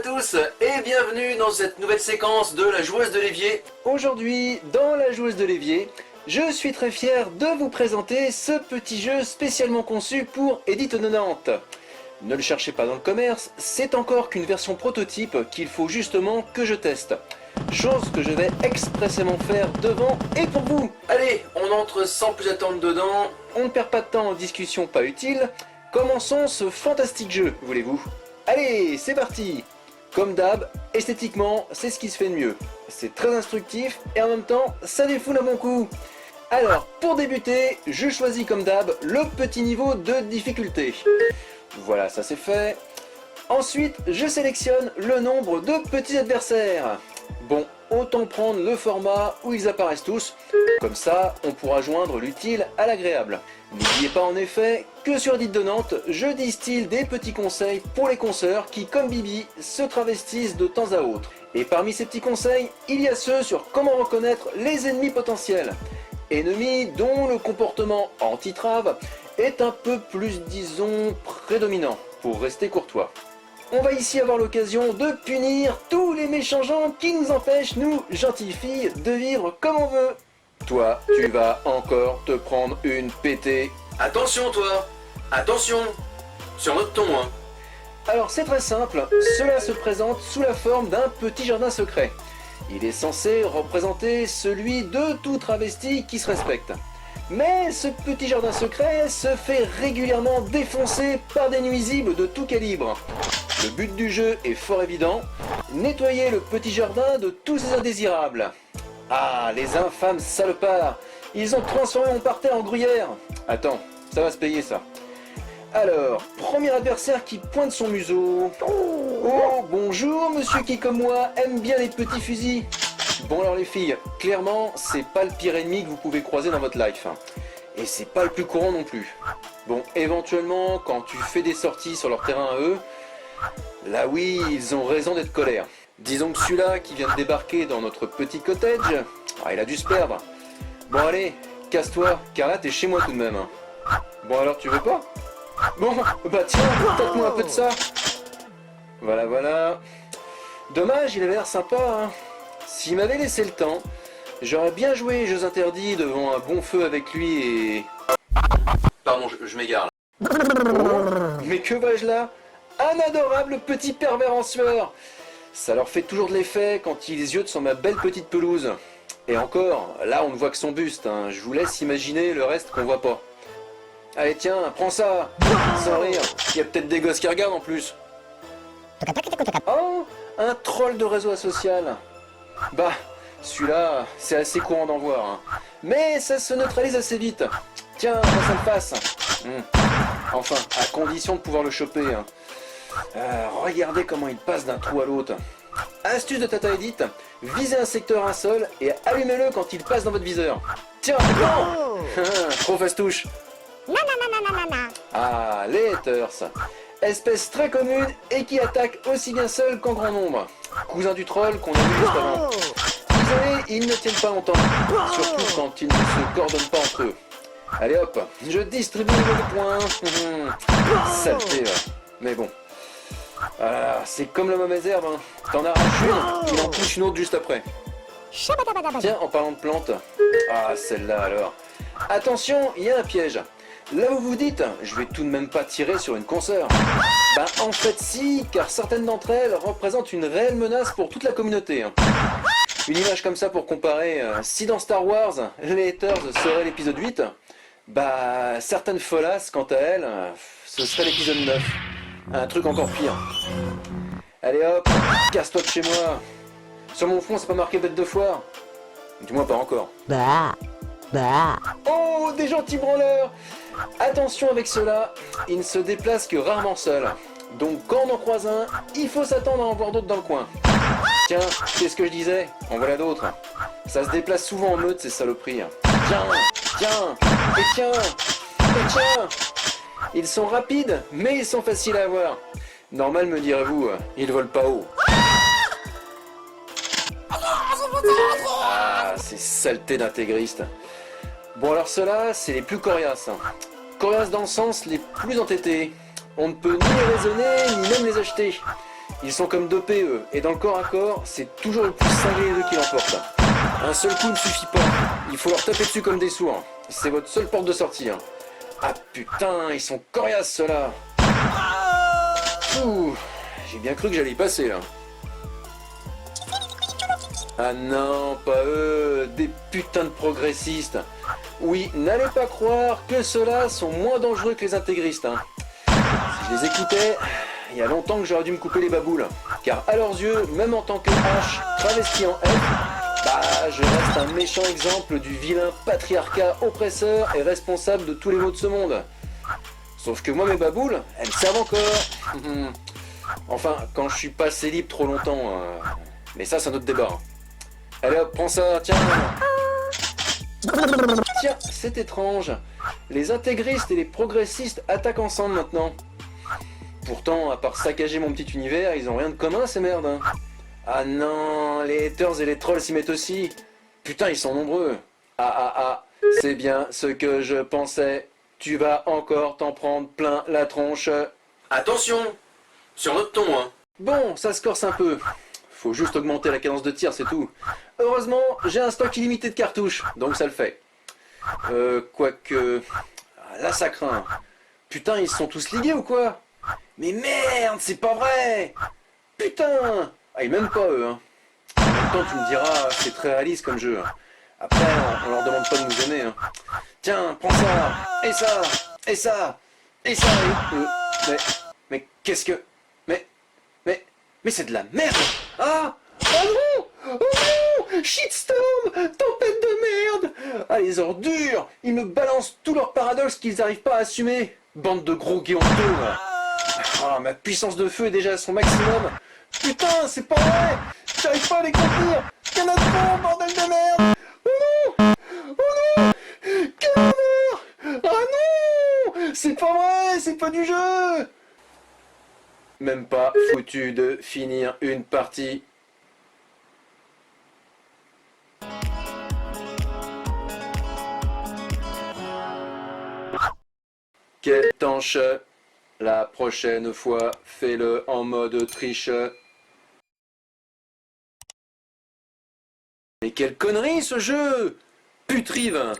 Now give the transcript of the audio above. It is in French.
tous et bienvenue dans cette nouvelle séquence de la joueuse de l'évier. Aujourd'hui, dans la joueuse de l'évier, je suis très fier de vous présenter ce petit jeu spécialement conçu pour Edit 90. Ne le cherchez pas dans le commerce, c'est encore qu'une version prototype qu'il faut justement que je teste. Chose que je vais expressément faire devant et pour vous. Allez, on entre sans plus attendre dedans, on ne perd pas de temps en discussion pas utile. Commençons ce fantastique jeu, voulez-vous? Allez, c'est parti! Comme d'hab, esthétiquement, c'est ce qui se fait de mieux. C'est très instructif et en même temps, ça défoule à mon coup. Alors, pour débuter, je choisis comme d'hab le petit niveau de difficulté. Voilà, ça c'est fait. Ensuite, je sélectionne le nombre de petits adversaires. Bon, autant prendre le format où ils apparaissent tous. Comme ça, on pourra joindre l'utile à l'agréable. N'oubliez pas en effet que sur Edit de Nantes, je distille des petits conseils pour les consoeurs qui, comme Bibi, se travestissent de temps à autre. Et parmi ces petits conseils, il y a ceux sur comment reconnaître les ennemis potentiels. Ennemis dont le comportement anti-trave est un peu plus, disons, prédominant, pour rester courtois. On va ici avoir l'occasion de punir tous les méchants gens qui nous empêchent, nous, gentilles filles, de vivre comme on veut. Toi, tu vas encore te prendre une pétée. Attention toi! Attention! Sur notre ton, hein. Alors c'est très simple, cela se présente sous la forme d'un petit jardin secret. Il est censé représenter celui de tout travesti qui se respecte. Mais ce petit jardin secret se fait régulièrement défoncer par des nuisibles de tout calibre. Le but du jeu est fort évident, nettoyer le petit jardin de tous ces indésirables. Ah, les infâmes salopards, ils ont transformé mon parterre en gruyère. Attends, ça va se payer ça. Alors, premier adversaire qui pointe son museau. Oh, bonjour monsieur qui comme moi aime bien les petits fusils. Bon alors les filles, clairement c'est pas le pire ennemi que vous pouvez croiser dans votre life. Et c'est pas le plus courant non plus. Bon, éventuellement quand tu fais des sorties sur leur terrain à eux, là oui, ils ont raison d'être colère. Disons que celui-là qui vient de débarquer dans notre petit cottage, il a dû se perdre. Bon allez, casse-toi, car là t'es chez moi tout de même. Bon alors tu veux pas? Bon, bah tiens, tâte-moi un peu de ça. Voilà, voilà. Dommage, il avait l'air sympa, hein. S'il m'avait laissé le temps, j'aurais bien joué Jeux Interdits devant un bon feu avec lui et... Pardon, je m'égare là. Oh, mais que vois-je là? Un adorable petit pervers en sueur. Ça leur fait toujours de l'effet quand ils ziotent sur ma belle petite pelouse. Et encore, là on ne voit que son buste, hein. Je vous laisse imaginer le reste qu'on voit pas. Allez tiens, prends ça. Sans rire, il y a peut-être des gosses qui regardent en plus. Oh, un troll de réseau social. Bah, celui-là, c'est assez courant d'en voir, hein. Mais ça se neutralise assez vite. Tiens, ça le fasse. Enfin, à condition de pouvoir le choper, hein. Regardez comment il passe d'un trou à l'autre. Astuce de Tata Edit, visez un secteur un seul et allumez-le quand il passe dans votre viseur. Tiens, non. Trop fastouche. Ah, les haters. Espèce très commune et qui attaque aussi bien seul qu'en grand nombre. Cousin du troll qu'on a vu juste avant. Désolé, ils ne tiennent pas longtemps. Surtout quand ils ne se coordonnent pas entre eux. Allez hop, je distribue les points. Saleté là. Mais bon. Voilà, c'est comme la mauvaise herbe, hein. T'en arraches une, il en pousse une autre juste après. Tiens, en parlant de plantes. Ah, celle-là alors. Attention, il y a un piège. Là vous vous dites, je vais tout de même pas tirer sur une consoeur. Bah en fait si, car certaines d'entre elles représentent une réelle menace pour toute la communauté. Une image comme ça pour comparer, si dans Star Wars, les haters seraient l'épisode 8, bah certaines folasses quant à elles, ce serait l'épisode 9. Un truc encore pire. Allez hop, casse-toi de chez moi. Sur mon front c'est pas marqué bête de foire. Du moins pas encore. Oh, des gentils branleurs. Attention avec ceux-là, ils ne se déplacent que rarement seuls. Donc quand on en croise un, il faut s'attendre à en voir d'autres dans le coin. Tiens, c'est ce que je disais, en voilà d'autres. Ça se déplace souvent en meute ces saloperies. Tiens, tiens, et tiens, et tiens. Ils sont rapides, mais ils sont faciles à avoir. Normal me direz-vous, ils volent pas haut. Ah, ces saletés d'intégristes. Bon alors ceux-là, c'est les plus coriaces. Coriaces dans le sens les plus entêtés. On ne peut ni les raisonner, ni même les acheter. Ils sont comme dopés eux, et dans le corps à corps, c'est toujours le plus cinglé des deux qui l'emporte. Un seul coup ne suffit pas, il faut leur taper dessus comme des sourds. C'est votre seule porte de sortie. Ah putain, ils sont coriaces ceux-là. Ouh, j'ai bien cru que j'allais y passer là. Ah non, pas eux, des putains de progressistes. Oui, n'allez pas croire que ceux-là sont moins dangereux que les intégristes. Si je les écoutais, il y a longtemps que j'aurais dû me couper les baboules. Car à leurs yeux, même en tant que H, travesti en F, bah je reste un méchant exemple du vilain patriarcat oppresseur et responsable de tous les maux de ce monde. Sauf que moi mes baboules, elles me servent encore. Enfin, quand je suis passé libre trop longtemps. Mais ça c'est un autre débat. Allez hop, prends ça, tiens. Tiens, c'est étrange. Les intégristes et les progressistes attaquent ensemble maintenant. Pourtant, à part saccager mon petit univers, ils ont rien de commun ces merdes. Ah non, les haters et les trolls s'y mettent aussi. Putain, ils sont nombreux. Ah, c'est bien ce que je pensais. Tu vas encore t'en prendre plein la tronche. Attention, sur notre ton, hein. Bon, ça se corse un peu. Faut juste augmenter la cadence de tir, c'est tout. Heureusement, j'ai un stock illimité de cartouches, donc ça le fait. Quoique... Là, ça craint. Putain, ils sont tous ligués ou quoi? Mais merde, c'est pas vrai! Putain! Ah, ils m'aiment pas, eux, hein. En même temps, tu me diras, c'est très réaliste comme jeu. Après, on leur demande pas de nous aimer, hein. Tiens, prends ça! Et ça! Et ça! Et ça! Mais qu'est-ce que... Mais c'est de la merde! Ah! Oh non! Oh non! Shitstorm! Tempête de merde! Ah, les ordures! Ils me balancent tous leurs paradoxes qu'ils n'arrivent pas à assumer! Bande de gros gays honteux, là! Ah, ma puissance de feu est déjà à son maximum! Putain, c'est pas vrai! J'arrive pas à les contenir! Y'en a trop, bordel de merde! Oh non! Oh non! Quel honneur! Ah non! C'est pas vrai! C'est pas du jeu! Même pas foutu de finir une partie. Qu'étanche. La prochaine fois, fais-le en mode triche. Mais quelle connerie ce jeu! Putrive!